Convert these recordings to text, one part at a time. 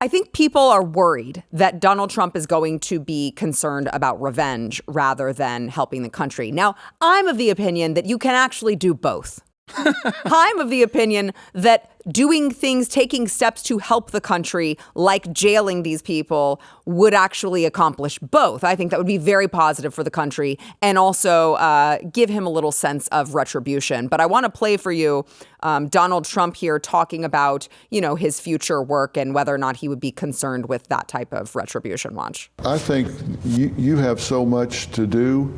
I think people are worried that Donald Trump is going to be concerned about revenge rather than helping the country. Now, I'm of the opinion that you can actually do both. I'm of the opinion that doing things, taking steps to help the country, like jailing these people, would actually accomplish both. I think that would be very positive for the country and also give him a little sense of retribution. But I want to play for you Donald Trump here talking about, his future work and whether or not he would be concerned with that type of retribution. Watch. I think you have so much to do,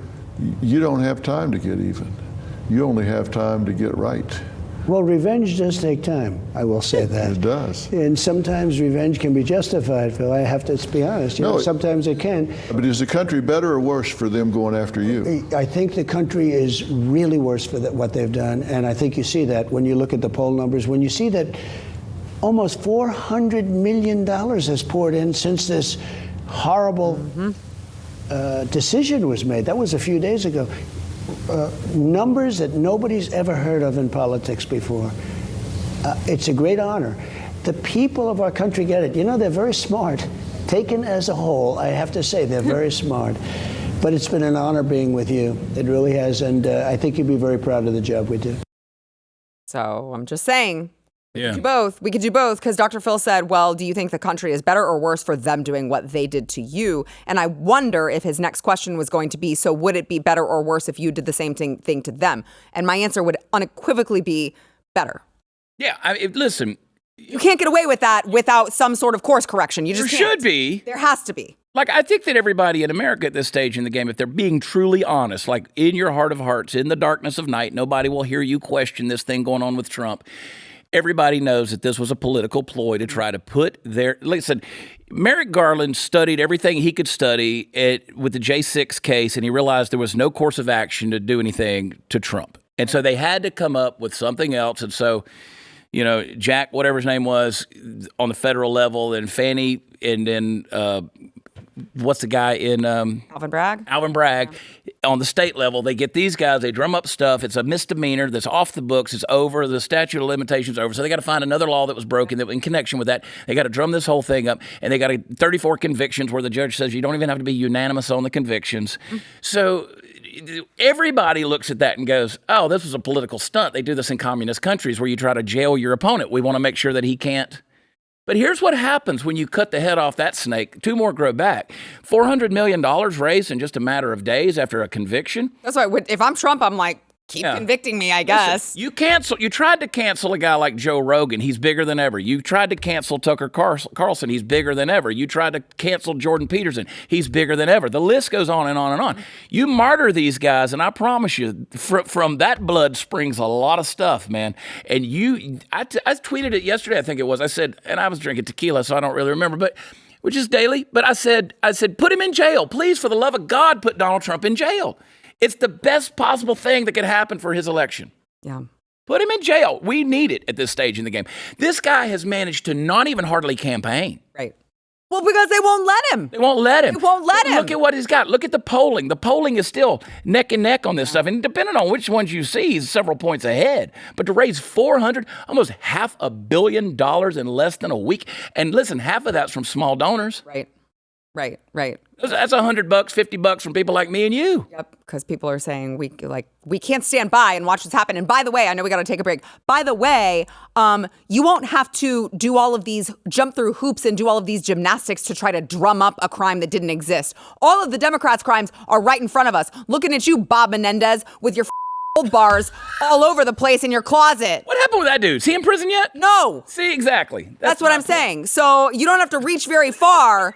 you don't have time to get even. You only have time to get right. Well, revenge does take time, I will say that. It does. And sometimes revenge can be justified, Phil. I have to be honest. Sometimes it can. But is the country better or worse for them going after you? I think the country is really worse for what they've done. And I think you see that when you look at the poll numbers. When you see that almost $400 million has poured in since this horrible decision was made. That was a few days ago. Numbers that nobody's ever heard of in politics before. It's a great honor. The people of our country get it. They're very smart. Taken as a whole, I have to say, they're very smart. But it's been an honor being with you. It really has. And I think you'd be very proud of the job we do. So I'm just saying. Yeah. We could do both because Dr. Phil said, well, do you think the country is better or worse for them doing what they did to you? And I wonder if his next question was going to be, so would it be better or worse if you did the same thing to them? And my answer would unequivocally be better. Yeah, listen. You can't get away with that without some sort of course correction. You just can't. There should be. There has to be. Like, I think that everybody in America at this stage in the game, if they're being truly honest, like in your heart of hearts, in the darkness of night, nobody will hear you question this thing going on with Trump. Everybody knows that this was a political ploy to try to put listen, Merrick Garland studied everything he could study with the J6 case, and he realized there was no course of action to do anything to Trump. And so they had to come up with something else. And so, Jack, whatever his name was, on the federal level, and Fannie, and then what's the guy in Alvin Bragg? Alvin Bragg. On the state level, they get these guys, they drum up stuff. It's a misdemeanor that's off the books. It's over. The statute of limitations over. So they got to find another law that was broken that in connection with that. They got to drum this whole thing up. And they got 34 convictions where the judge says you don't even have to be unanimous on the convictions. So everybody looks at that and goes, oh, this was a political stunt. They do this in communist countries where you try to jail your opponent. We want to make sure that he can't. But here's what happens when you cut the head off that snake. Two more grow back. $400 million raised in just a matter of days after a conviction. That's why if I'm Trump, I'm like, keep convicting me, I guess. Listen, you tried to cancel a guy like Joe Rogan. He's bigger than ever. You tried to cancel Tucker Carlson. He's bigger than ever. You tried to cancel Jordan Peterson. He's bigger than ever. The list goes on and on and on. You martyr these guys, and I promise you, from that blood springs a lot of stuff, man. And I tweeted it yesterday, I think it was. I said, and I was drinking tequila, so I don't really remember, but which is daily. But I said, put him in jail. Please, for the love of God, put Donald Trump in jail. It's the best possible thing that could happen for his election. Yeah. Put him in jail. We need it at this stage in the game. This guy has managed to not even hardly campaign. Right. Well, because they won't let him. They won't let him. They won't let him. Look at what he's got. Look at the polling. The polling is still neck and neck on this stuff. And depending on which ones you see, he's several points ahead. But to raise almost $500 million in less than a week. And listen, half of that's from small donors. Right. That's $100, $50 from people like me and you. Yep, because people are saying we can't stand by and watch this happen. And by the way, I know we got to take a break. By the way, you won't have to do all of these jump through hoops and do all of these gymnastics to try to drum up a crime that didn't exist. All of the Democrats' crimes are right in front of us. Looking at you, Bob Menendez, with your gold bars all over the place in your closet. What happened with that dude? Is he in prison yet? No. See, exactly. That's what I'm saying. So you don't have to reach very far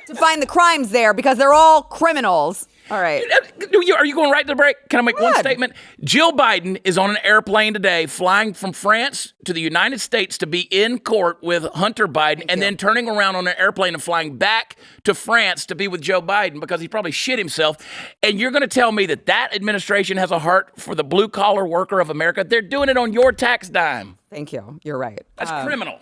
to find the crimes there because they're all criminals. All right. Are you going right to the break? Can I make one statement? Jill Biden is on an airplane today flying from France to the United States to be in court with Hunter Biden and then turning around on an airplane and flying back to France to be with Joe Biden because he probably shit himself. And you're going to tell me that administration has a heart for the blue-collar worker of America? They're doing it on your tax dime. Thank you. You're right. That's criminal.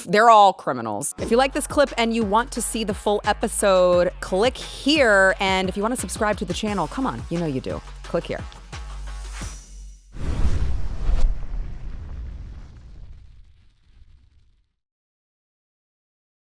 They're all criminals. If you like this clip and you want to see the full episode, click here. And if you want to subscribe to the channel, come on, you know you do. Click here.